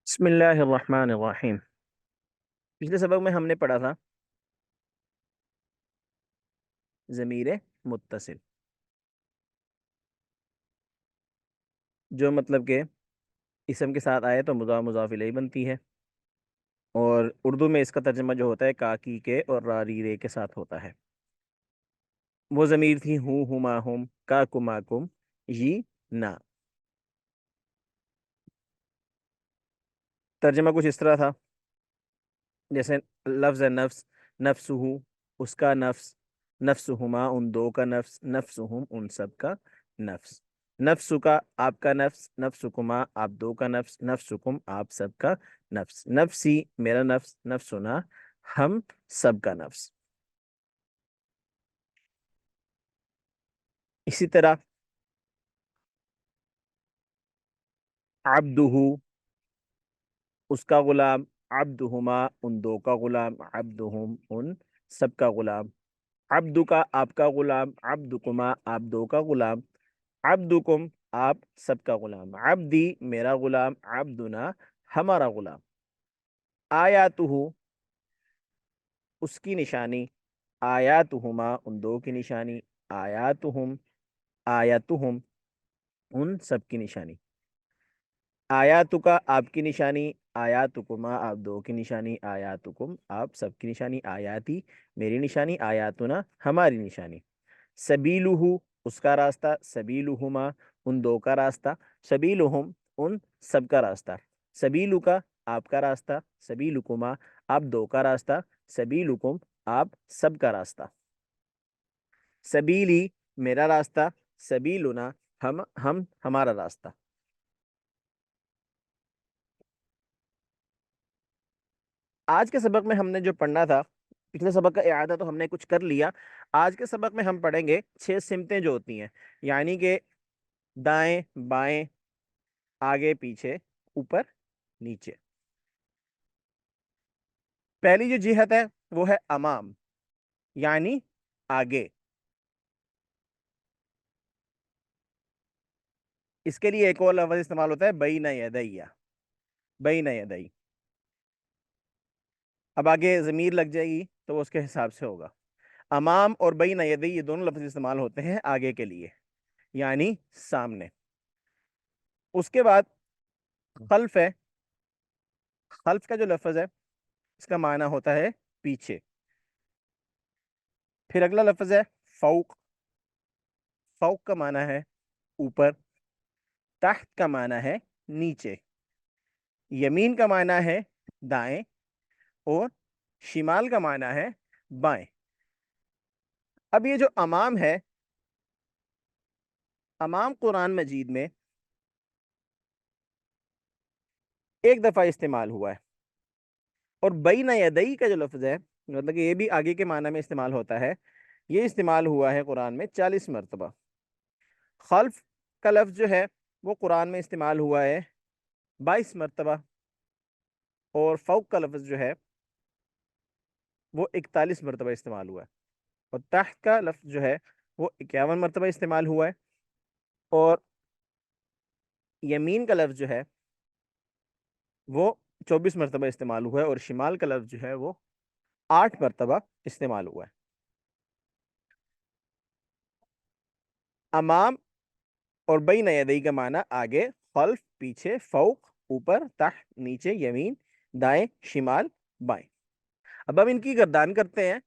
بسم اللہ الرحمن الرحیم۔ پچھلے سبق میں ہم نے پڑھا تھا ضمیر متصل، جو مطلب کہ اسم کے ساتھ آئے تو مضاف مضاف الیہ بنتی ہے، اور اردو میں اس کا ترجمہ جو ہوتا ہے کاکی کے اور راری رے کے ساتھ ہوتا ہے۔ وہ ضمیر تھی ہوں ہما ہم کا کما کم یہ نا۔ ترجمہ کچھ اس طرح تھا، جیسے لفظ نفس، نفس ہو اس کا نفس، نفس ہما ان دو کا نفس، نفس ہم ان سب کا نفس، نفس کا آپ کا نفس، نفس کما آپ دو کا نفس، نفس کم آپ سب کا نفس، نفسی میرا نفس، نفسنا ہم سب کا نفس۔ اسی طرح عبدہ اس کا غلام، عبدہما ان دو کا غلام، عبدہم ان سب کا غلام، عبد کا آپ کا غلام، عبدکما آپ دو کا غلام، عبدکم آپ سب کا غلام، عبدی میرا غلام، عبدنا ہمارا غلام، آیاتہ اس کی نشانی، آیاتہما ان دو کی نشانی، آیاتہم آیاتہم ان سب کی نشانی، آیاتکا آپ کی نشانی، آیاتکما آپ دو کی نشانی، آیاتکم آپ سب کی نشانی، آیاتی میری نشانی، آیاتنا ہماری نشانی، سبیلہ اس کا راستہ، سبیلہما ان دو کا راستہ، سبیلہم ان سب کا راستہ، سبیلو کا آپ کا راستہ، سبیلکما آپ دو کا راستہ، سبیلکم آپ سب کا راستہ، سبیلی میرا راستہ، سبیلنا ہم ہمارا راستہ۔ آج کے سبق میں ہم نے جو پڑھنا تھا، پچھلے سبق کا اعادہ تو ہم نے کچھ کر لیا، آج کے سبق میں ہم پڑھیں گے 6 سمتیں جو ہوتی ہیں، یعنی کہ دائیں بائیں، آگے پیچھے، اوپر نیچے۔ پہلی جو جہت ہے وہ ہے امام، یعنی آگے۔ اس کے لیے ایک اور لفظ استعمال ہوتا ہے بین یدیا، بین یدی۔ اب آگے ضمیر لگ جائے گی تو وہ اس کے حساب سے ہوگا۔ امام اور بین یدی یہ دونوں لفظ استعمال ہوتے ہیں آگے کے لیے، یعنی سامنے۔ اس کے بعد خلف ہے، خلف کا جو لفظ ہے اس کا معنی ہوتا ہے پیچھے۔ پھر اگلا لفظ ہے فوق، فوق کا معنی ہے اوپر، تحت کا معنی ہے نیچے، یمین کا معنی ہے دائیں، اور شمال کا معنی ہے بائیں۔ اب یہ جو امام ہے، امام قرآن مجید میں ایک دفعہ استعمال ہوا ہے، اور بین یدئی کا جو لفظ ہے، مطلب کہ یہ بھی آگے کے معنی میں استعمال ہوتا ہے، یہ استعمال ہوا ہے قرآن میں 40 مرتبہ۔ خلف کا لفظ جو ہے وہ قرآن میں استعمال ہوا ہے 22 مرتبہ، اور فوق کا لفظ جو ہے وہ 41 مرتبہ استعمال ہوا ہے، اور تحت کا لفظ جو ہے وہ 51 مرتبہ استعمال ہوا ہے، اور یمین کا لفظ جو ہے وہ 24 مرتبہ استعمال ہوا ہے، اور شمال کا لفظ جو ہے وہ 8 مرتبہ استعمال ہوا ہے۔ امام اور بین یدئی کا معنی آگے، خلف پیچھے، فوق اوپر، تحت نیچے، یمین دائیں، شمال بائیں۔ اب ہم ان کی گردان کرتے ہیں،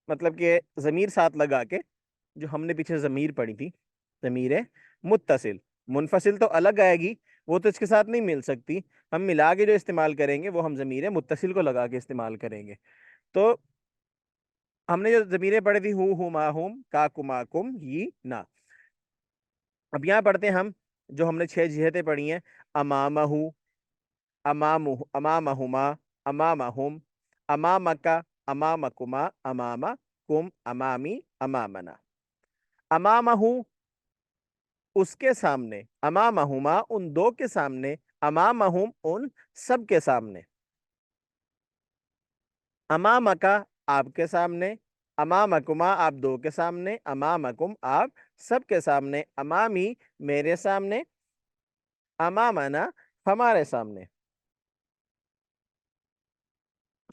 مطلب کہ ضمیر ساتھ لگا کے، جو ہم نے پیچھے ضمیر پڑھی تھی، ضمیر متصل۔ منفصل تو الگ آئے گی، وہ تو اس کے ساتھ نہیں مل سکتی، ہم ملا کے جو استعمال کریں گے وہ ہم ضمیر متصل کو لگا کے استعمال کریں گے۔ تو ہم نے جو ضمیریں پڑھی تھی ہو ہما ہم کا کما کم یہ نا، اب یہاں پڑھتے ہیں ہم جو ہم نے 6 جہتیں پڑھی ہیں، امامہ، امامہ، امامہما، امامہم، امامکا، امامکما، امامکم، امامی، امامنا۔ امامہ اس کے سامنے، امامہما ان دو کے سامنے، امامہم ان سب کے سامنے، امامکا آپ کے سامنے، امامکما آپ دو کے سامنے، امامکم آپ سب کے سامنے، امامی میرے سامنے، امامنا ہمارے سامنے۔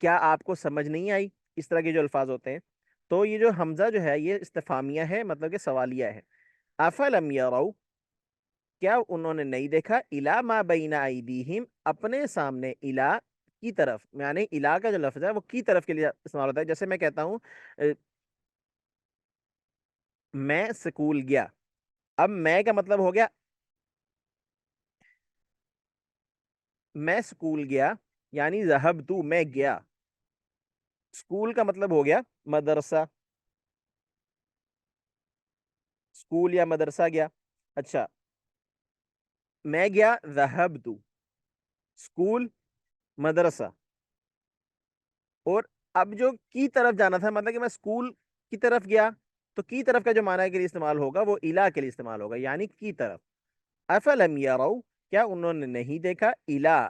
کیا آپ کو سمجھ نہیں آئی؟ اس طرح کے جو الفاظ ہوتے ہیں، تو یہ جو حمزہ جو ہے یہ استفہامیہ ہے، مطلب کہ سوالیہ ہے۔ افلم یروا، کیا انہوں نے نہیں دیکھا، الا ما بین ایدیہم، اپنے سامنے، الا کی طرف، یعنی الا کا جو لفظ ہے وہ کی طرف کے لیے استعمال ہوتا ہے۔ جیسے میں کہتا ہوں میں سکول گیا، اب میں کا مطلب ہو گیا میں سکول گیا، یعنی ذہبت، میں گیا۔ سکول کا مطلب ہو گیا مدرسہ، سکول یا مدرسہ گیا۔ اچھا، میں گیا ذہبت، سکول، مدرسہ، اور اب جو کی طرف جانا تھا، مطلب کہ میں سکول کی طرف گیا، تو کی طرف کا جو معنی کے لیے استعمال ہوگا وہ الا کے لیے استعمال ہوگا، یعنی کی طرف۔ افلم یروا، کیا انہوں نے نہیں دیکھا، الا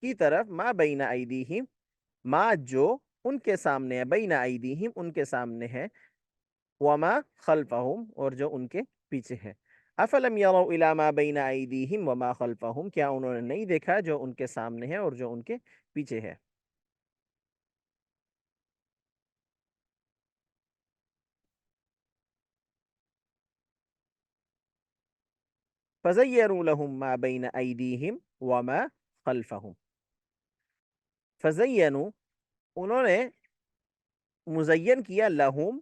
کی طرف، ما بین ایدیہم، ما جو ان کے سامنے ہے، بین ایدیہم ان کے سامنے ہے، وما خلفہم اور جو ان کے پیچھے ہے۔ افلم یروا الی ما بین ایدیہم وما خلفہم، کیا انہوں نے نہیں دیکھا جو ان کے سامنے ہے اور جو ان کے پیچھے ہے۔ فزینوا لهم ما بین ایدیہم وما خلفہم، فزینوا انہوں نے مزین کیا، لہم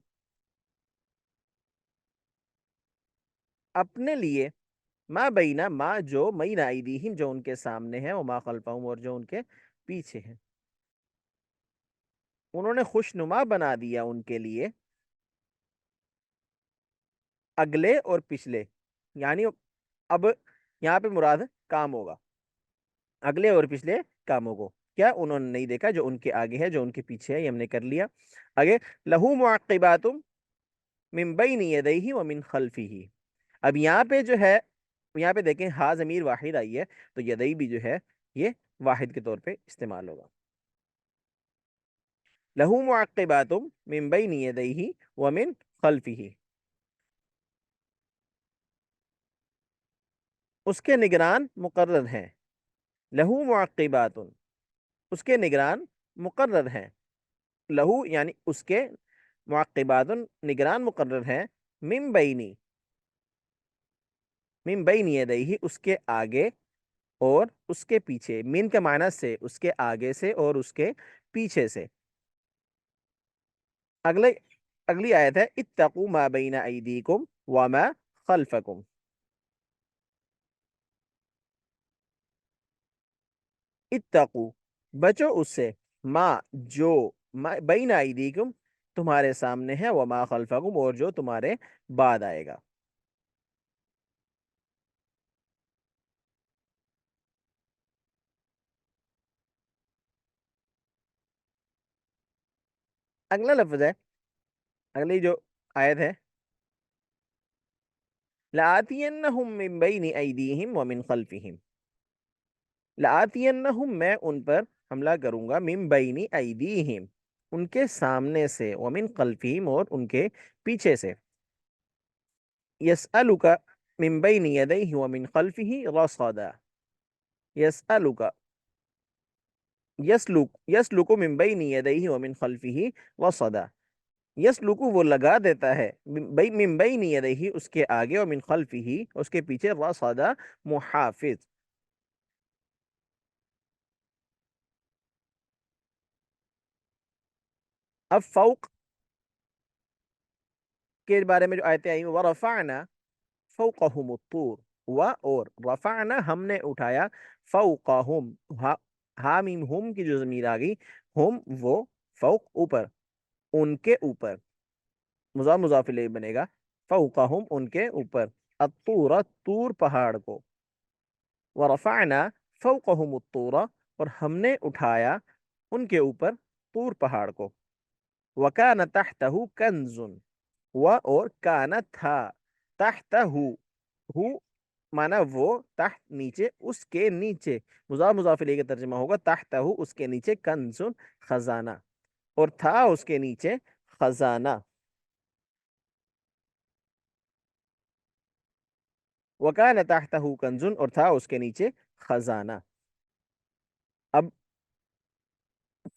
اپنے لیے، ما بینا ما جو، بین ایدیہم جو ان کے سامنے ہے، وما خلفہم اور جو ان کے پیچھے ہے۔ انہوں نے خوشنما بنا دیا ان کے لیے اگلے اور پچھلے، یعنی اب یہاں پہ مراد کام ہوگا، اگلے اور پچھلے کاموں کو۔ کیا انہوں نے نہیں دیکھا جو ان کے آگے ہے، جو ان کے پیچھے ہے، یہ ہم نے کر لیا۔ آگے، لہو معقبات من بین یدیہ ومن خلفہ، اب یہاں پہ جو ہے، یہاں پہ دیکھیں ہا ضمیر واحد آئی ہے، تو یدئی بھی جو ہے یہ واحد کے طور پہ استعمال ہوگا۔ لہو معقبات من بین یدیہ ومن خلفہ، اس کے نگران مقرر ہیں، لہو معقبات، اس کے نگران مقرر ہیں، لہو یعنی اس کے، معقبات نگران مقرر ہیں، من بینی، من بین یدیہ اس کے آگے اور اس کے پیچھے، من کے معنی سے اس کے آگے سے اور اس کے پیچھے سے۔ اگلے اگلی آیت ہے، اتقوا ما بین ایدیکم وما خلفکم، اتقوا بچو اس سے، ما جو، بین ایدیکم تمہارے سامنے ہے، وما خلفکم اور جو تمہارے بعد آئے گا۔ اگلا لفظ ہے، اگلی جو آیت ہے، لآتینہم من بین ایدیہم ومن خلفہم، لآتینہم میں ان پر حملہ کروں گا، من بین ایدیہم ان کے سامنے سے، ومن خلفہم اور ان کے پیچھے سے، یسألک من بین یدیہ ومن خلفہ رصدا، یسألک یسلک من بین یدیہ ومن خلفہ رصدا، یسلک وہ لگا دیتا ہے، من بین یدیہ اس کے آگے، ومن خلفہ اس کے پیچھے، رصدا محافظ۔ اب فوق کے بارے میں جو آیتیں آئی، ورفعنا فوقہم الطور، اور رفعنا ہم نے اٹھایا، فوقہم، ہا میم ہم کی جو ضمیر آ گئی، ہم وہ، فوق اوپر، ان کے اوپر، مضاف مضاف الیہ بنے گا، فوقہم ان کے اوپر، الطور طور پہاڑ کو، ورفعنا فوقہم الطور اور ہم نے اٹھایا ان کے اوپر طور پہاڑ کو، وکان تحتہ کنز، اور کانا تھا، تحتہ ہو مانا وہ، تحت نیچے، اس کے نیچے، مضاف مضاف الیہ کا ترجمہ ہوگا تحتہ اس کے نیچے، کنز خزانہ، اور تھا اس کے نیچے خزانہ، وکان تحتہ کنز اور تھا اس کے نیچے خزانہ۔ اب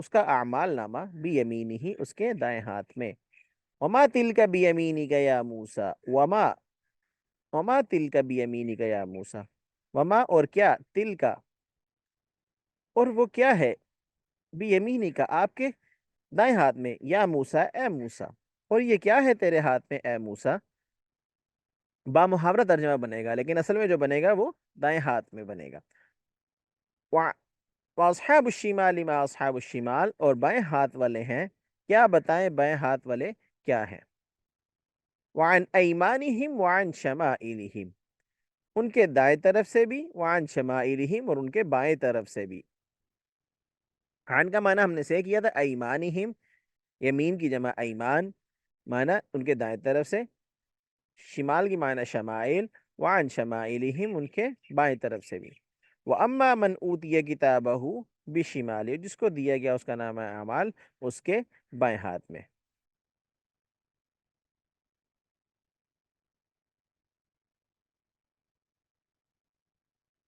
اس کا اعمال نامہ بیمینی ہی اس کے دائیں ہاتھ میں. وما تلک بیمینک یا موسیٰ، وما تلک بیمینک یا موسیٰ، وما اور کیا، تل کا اور وہ کیا ہے، بیمینی کا آپ کے دائیں ہاتھ میں، یا موسیٰ اے موسیٰ، اور یہ کیا ہے تیرے ہاتھ میں اے موسیٰ. با محاورہ ترجمہ بنے گا لیکن اصل میں جو بنے گا وہ دائیں ہاتھ میں بنے گا. وَأَصْحَابُ الشِّمَالِ مَا أَصْحَابُ الشِّمَالِ، اور بائیں ہاتھ والے ہیں، کیا بتائیں بائیں ہاتھ والے کیا ہیں. وَعَنْ أَيْمَانِهِمْ وَعَنْ شَمَائِلِهِمْ، ان کے دائیں طرف سے بھی، وعن شمائلہم اور ان کے بائیں طرف سے بھی. عن کا معنی ہم نے سے کیا تھا ایمانہم، یمین کی جمع ایمان، معنی ان کے دائیں طرف سے، شمال کی معنی شمائل، وعن شمائلہم ان کے بائیں طرف سے بھی. وَأَمَّا مَنْ أُوتِيَ كِتَابَهُ بِشِمَالِهِ، جس کو دیا گیا اس کا نام اعمال اس کے بائیں ہاتھ میں.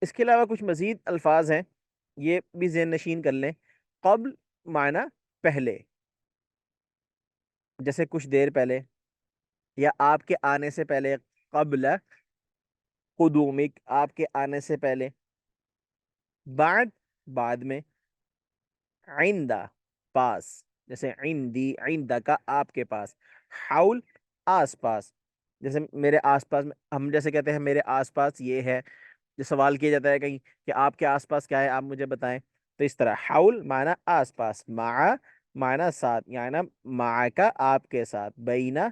اس کے علاوہ کچھ مزید الفاظ ہیں، یہ بھی ذہن نشین کر لیں. قبل معنی پہلے، جیسے کچھ دیر پہلے، یا آپ کے آنے سے پہلے، قبل قدومک آپ کے آنے سے پہلے. بعد بعد میں. عندہ پاس، جیسے عندی عندہ کا آپ کے پاس. حول آس پاس، جیسے میرے آس پاس، ہم جیسے کہتے ہیں میرے آس پاس یہ ہے، جو سوال کیا جاتا ہے کہیں کہ آپ کے آس پاس کیا ہے آپ مجھے بتائیں، تو اس طرح حول معنی آس پاس، مع معنی ساتھ، یعنی مع کا آپ کے ساتھ، بینا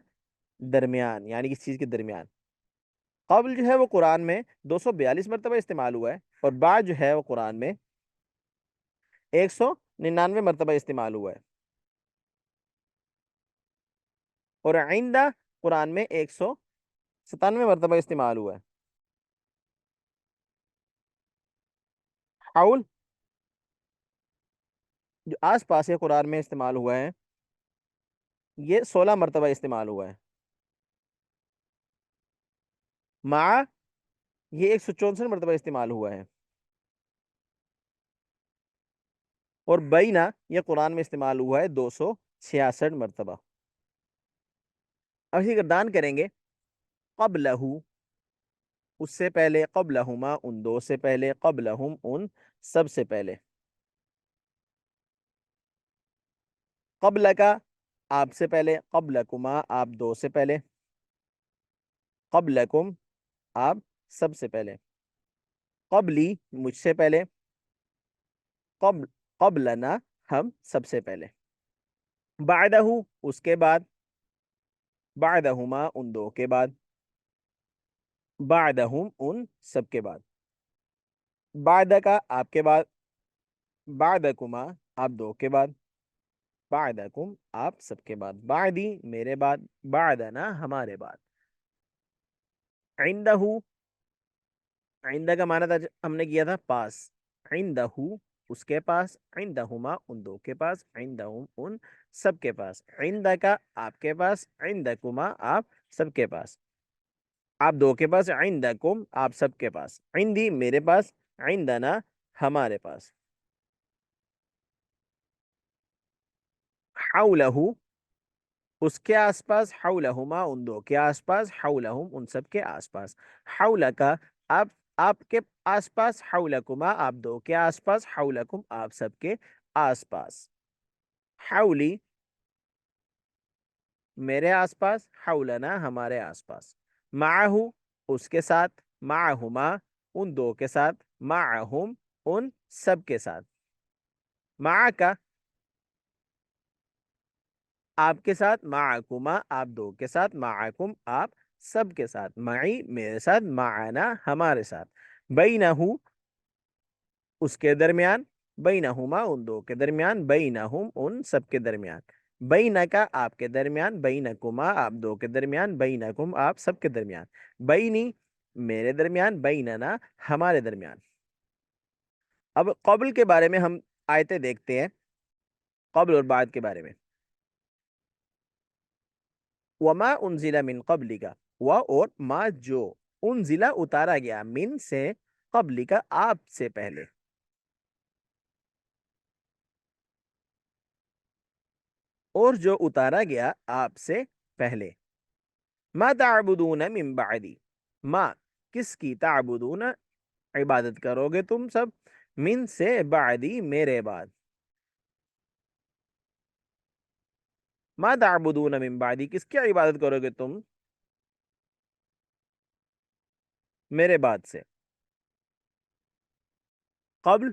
درمیان یعنی کس چیز کے درمیان. قبل جو ہے وہ قرآن میں 242 مرتبہ استعمال ہوا ہے، اور بعد جو ہے وہ قرآن میں 199 مرتبہ استعمال ہوا ہے، اور عندہ قرآن میں 197 مرتبہ استعمال ہوا ہے. حول جو آس پاس ہے قرآن میں استعمال ہوا ہے، یہ 16 مرتبہ استعمال ہوا ہے. مع یہ 164 مرتبہ استعمال ہوا ہے، اور بینا یہ قرآن میں استعمال ہوا ہے 266 مرتبہ. اب اسی گردان کریں گے. قبلہ اس سے پہلے، قبلہما ان دو سے پہلے، قبلہم ان سب سے پہلے. قبل کا آپ سے پہلے، قبلکما آپ دو سے پہلے، قبلکم آپ سب سے پہلے. قبلی مجھ سے پہلے، قبل قبلنا ہم سب سے پہلے. بعدہ اس کے بعد، بعدہما ان دو کے بعد، بعدہم ان سب کے بعد. بعد کا آپ کے بعد، بعدکما آپ دو کے بعد، بعدکم آپ سب کے بعد. بعدی میرے بعد، بعدنا ہمارے بعد. عندہ عندہ کا معنی تھا ہم نے کیا تھا پاس، عندہ اس کے پاس، عندہما ان دو کے پاس، عندہم ان سب کے پاس. عندہ کا آپ کے پاس، عندکما آپ سب کے پاس، آپ دو کے پاس، عندکم آپ سب کے پاس. عندی میرے پاس، عندنا ہمارے پاس. حولہ اس کے آس پاس، حولہما ان دو کے آس پاس، حولہم ان سب کے آس پاس. حول کا آپ کے آس پاس، حولکما آپ دو کے آس پاس، حولکم آپ سب کے آس پاس. حولی میرے آس پاس، حولنا ہمارے آس پاس. معہو اس کے ساتھ، معہما ان دو کے ساتھ، معہم ان سب کے ساتھ. مع کا آپ کے ساتھ، معکما آپ دو کے ساتھ، معکم آپ سب کے ساتھ. معی میرے ساتھ، معنا ہمارے ساتھ. بینہو اس کے درمیان، بینہما ان دو کے درمیان، بینہم ان سب کے درمیان. بینکا آپ کے درمیان، بینکما آپ دو کے درمیان، بینکم آپ سب کے درمیان. بینی میرے درمیان، بیننا ہمارے درمیان. اب قبل کے بارے میں ہم آیتیں دیکھتے ہیں، قبل اور بعد کے بارے میں. وما انزل من قبل کا، و اور ما جو، انزلہ اتارا گیا، من سے، قبل کا آپ سے پہلے. اور جو اتارا گیا آپ سے پہلے. ما تعبدون من بعدی، ما کس کی، تعبدون عبادت کرو گے تم سب، من سے، بعدی میرے بعد. ما تعبدون من بعدی کس کی عبادت کرو گے تم میرے بعد سے. قبل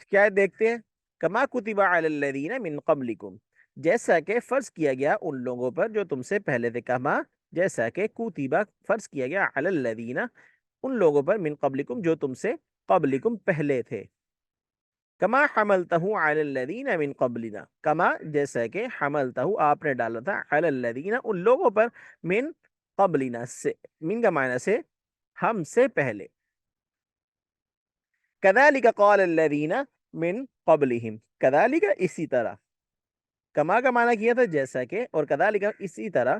کیا ہے دیکھتے ہیں. کما کتب علی الذین من قبلکم، جیسا کہ فرض کیا گیا ان لوگوں پر جو تم سے پہلے تھے. کما جیسا کہ کتبہ فرض کیا گیا علی الذین ان لوگوں پر من قبلکم جو تم سے قبلکم پہلے تھے. کما حملتہ علی الذین من قبلنا، کما جیسا کہ حملتہ آپ نے ڈالا تھا علی الذین ان لوگوں پر من قبلنا سے، من کا معنی سے ہم سے پہلے. کذالک قال الذین من قبلہم، کذالک اسی طرح، کما کا معنی کیا تھا جیسا کہ، اور کذالک اسی طرح،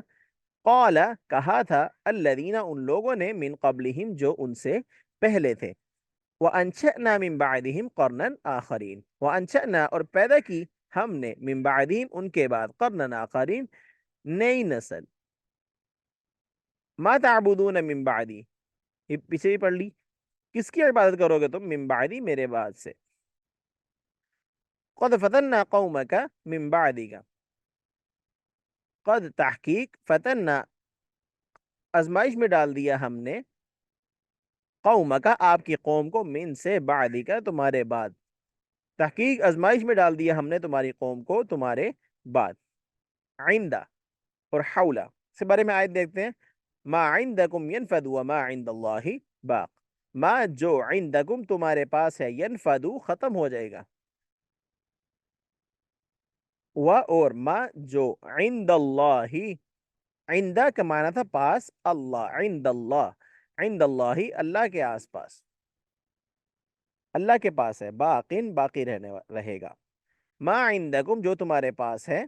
قال کہا تھا، الذین ان لوگوں نے، من قبلہم جو ان سے پہلے تھے. وَأَنشَأْنَا مِن بَعْدِهِمْ قَرْنًا آخَرِينَ، وَأَنشَأْنَا اور پیدا کی ہم نے، من بعدہم ان کے بعد، قرنًا آخرین نئی نسل. ما تعبدون من بعدی، یہ پیچھے ہی پڑھ لی، کس کی عبادت کرو گے تم، من بعدی میرے بعد سے. قد فتنا قومک من بعدک، قد تحقیق، فتنا ازمائش میں ڈال دیا ہم نے، قومک آپ کی قوم کو، من سے، بعدک تمہارے بعد. تحقیق ازمائش میں ڈال دیا ہم نے تمہاری قوم کو تمہارے بعد. عندہ اور حولہ سے بارے میں آیت دیکھتے ہیں. ما عندکم ینفد وما عند اللہ باق، ما جو عندکم تمہارے پاس ہے، ینفد ختم ہو جائے گا، و اور ما جو عند اللہ، عندہ کا معنی تھا پاس، اللہ، عند اللہ، عند اللہ اللہ کے آس پاس، اللہ کے پاس ہے، باقین باقی رہے گا. ما عندکم جو تمہارے پاس ہے،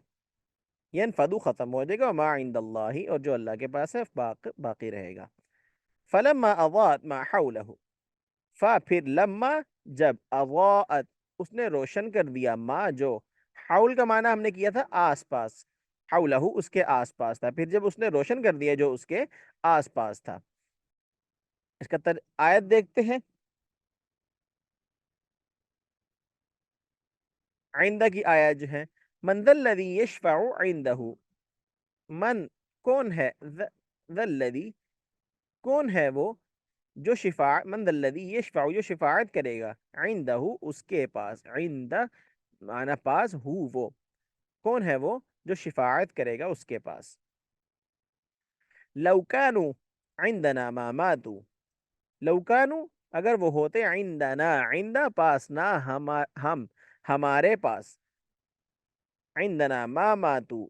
ینفدو ختم ہو جائے گا، ما عند اللہ اور جو اللہ کے پاس ہے باقی رہے گا. فلما اضاءت ما حولہ، پھر لما جب، اضاءت اس نے روشن کر دیا، ما جو، حول کا معنی ہم نے کیا تھا آس پاس، حولہ اس کے آس پاس تھا، پھر جب اس نے روشن کر دیا جو اس کے آس پاس تھا. اس کا آیت دیکھتے ہیں. عندہ کی آیت جو ہے، من ذا الذی یشفع عندہ، من کون ہے، ذا الذی کون ہے وہ، جو شفاعت، من ذا الذی یشفع جو شفاعت کرے گا، عندہ اس کے پاس، عندہ معنی پاس، ہو وہ کون ہے وہ جو شفاعت کرے گا اس کے پاس. لو کانوا عندنا ما ماتوا، لو کانوا اگر وہ ہوتے، عندنا عندہ پاس، نہ ہم ہمارے پاس، عندنا ما ماتوا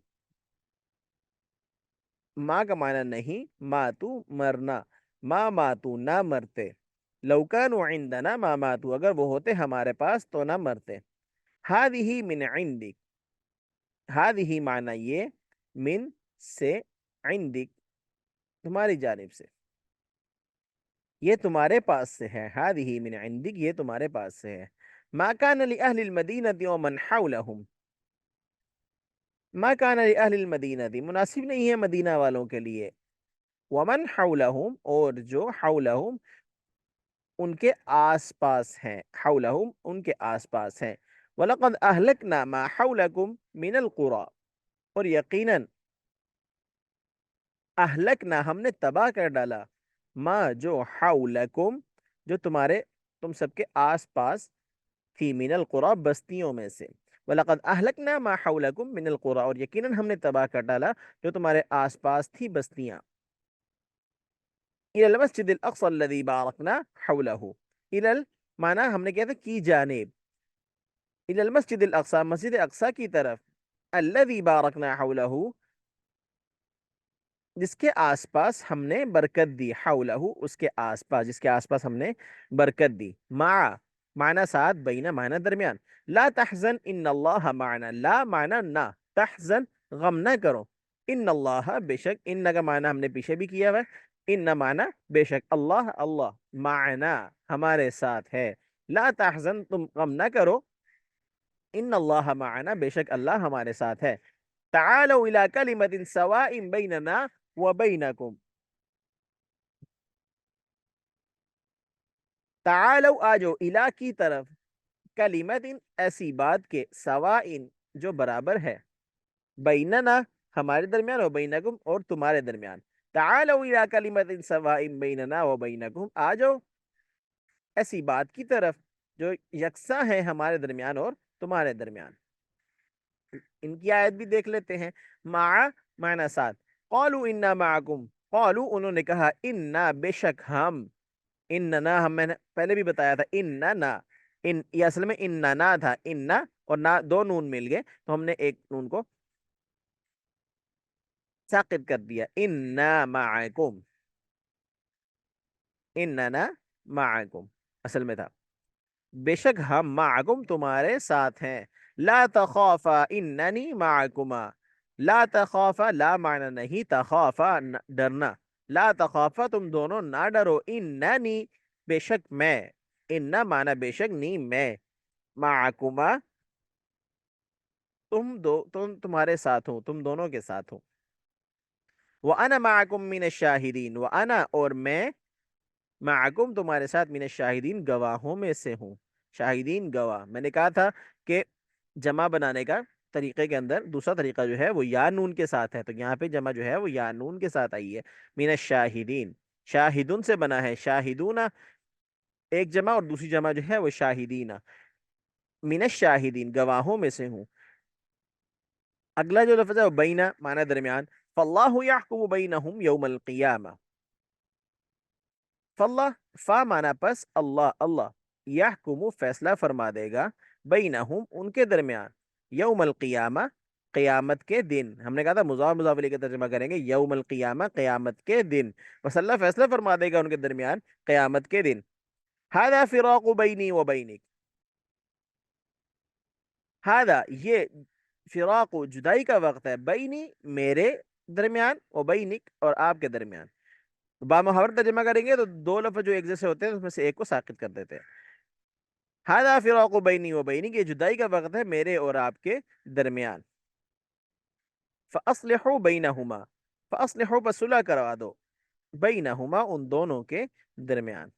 ما کا معنی نہیں، ماتو مرنا، ما ماتو نہ مرتے، لو کانوا عندنا ما ماتو اگر وہ ہوتے ہمارے پاس تو نہ مرتے. ہذہ من عندک، ہذہ معنی یہ، من سے، عندک تمہاری جانب سے، یہ تمہارے پاس سے ہے، ہذہ من عندک یہ تمہارے پاس سے ہے. ما کان لأہل المدینة ومن حولهم، ما کان لأہل المدینة مناسب نہیں ہے مدینہ والوں کے لیے، ومن حولهم اور جو حولهم ان کے آس پاس ہیں، حولهم ان کے آس پاس ہیں. وَلَقَدْ أَهْلَكْنَا مَا حَوْلَكُمْ مِنَ الْقُرَى اور یقیناً اہلکنا ہم نے تباہ کر ڈالا، ما جو، حولکم جو تم سب کے آس پاس تھی، من القرى بستیوں میں سے. وَلَقَدْ أَهْلَكْنَا مَا حَوْلَكُمْ مِنَ الْقُرَى اور یقیناً ہم نے تباہ کر ڈالا جو تمہارے آس پاس تھی بستیاں. إِلَى الْمَسْجِدِ الْأَقْصَى الَّذِي بَارَكْنَا حَوْلَهُ، إِلَى معنی ہم نے کیا تھا کی جانب، إِلَى الْمَسْجِدِ الْأَقْصَى مسجد اقصی کی طرف، الَّذِي بَارَكْنَا حَوْلَهُ جس کے آس پاس ہم نے برکت دی، حولہ اس کے آس پاس، جس کے آس پاس ہم نے برکت دی. مع معنی ساتھ، بینہ معنی درمیان. لا تحزن ان اللہ معنا، لا معنی نہ، تحزن غم نہ کرو، ان اللہ بے شک، ان کا معنی ہم نے پیچھے بھی کیا ہے، ان معنی بے شک، اللہ اللہ، معنا ہمارے ساتھ ہے. لا تحزن تم غم نہ کرو، ان اللہ معنا، بے شک اللہ ہمارے ساتھ ہے. تعالوا الی کلمۃ سواء بیننا و بینکم. تعالوا آجو، الی کی طرف، کلمت ایسی بات کے، سوائن جو برابر ہے، بیننا ہمارے درمیان، و بینکم اور تمہارے درمیان. تعالوا الی کلمت سوائن بیننا و بینکم، آ جاؤ ایسی بات کی طرف جو یکساں ہے ہمارے درمیان اور تمہارے درمیان. ان کی آیت بھی دیکھ لیتے ہیں. مع معنی ساتھ. قالوا انا معکم، قالوا انہوں نے کہا، انا بے شک ہم، اننا ہم، میں نے پہلے بھی بتایا تھا، اننا، یہ اصل میں اننا تھا، اننا اور نا دو نون مل گئے تو ہم نے ایک نون کو ساقط کر دیا. انا معکم، اننا معکم اصل میں تھا، بے شک ہم، معکم تمہارے ساتھ ہیں. لا تخافا اننی معکما. لا تخافا، لا معنی نہیں، تخافا ڈرنا. لا تخافا تم دونوں نہ ڈرو، اننی بے شک میں، اننا معنی بے شک، نہیں میں، معکما تم تمہارے ساتھ ہوں، تم دونوں کے ساتھ ہوں. وَأَنَا مَعَكُم مِّنَ الشَّاهِدِينَ، وَأَنَا اور میں، معکم تمہارے ساتھ، من الشاہدین گواہوں میں سے ہوں. شاہدین گواہ، میں نے کہا تھا کہ جمع بنانے کا طریقے کے اندر دوسرا طریقہ جو ہے وہ یا نون کے ساتھ ہے، تو یہاں پہ جمع جو ہے وہ یا نون کے ساتھ آئی ہے. من الشاہدین، شاہدون سے بنا ہے، شاہدون ایک جمع اور دوسری جمع جو ہے وہ شاہدین. من الشاہدین گواہوں میں سے ہوں. اگلا جو لفظ ہے وہ بینا معنی درمیان. فاللہ یحکم بینہم یوم القیامہ. فاللہ فا مانا پس، اللہ اللہ، یحکم فیصلہ فرما دے گا، بینہم ان کے درمیان، یوم القیامہ قیامت کے دن. ہم نے کہا تھا مضاف مضاف الیہ کا ترجمہ کریں گے، یوم القیامہ قیامت کے دن. بس اللہ فیصلہ فرما دے گا ان کے درمیان قیامت کے دن. ھذا فراق بینی و بینک. ھذا یہ، فراق جدائی کا وقت ہے، بینی میرے درمیان، و بینک اور آپ کے درمیان. بامحاور ترجمہ کریں گے تو دو لفظ جو ایک جیسے ہوتے ہیں اس میں سے ایک کو ساقط کر دیتے ہیں. ھذا فراق بینی و بینک، یہ جدائی کا وقت ہے میرے اور آپ کے درمیان. فاصلحوا بینہما، فاصلحوا بس صلح کروا دو، بینہما ان دونوں کے درمیان.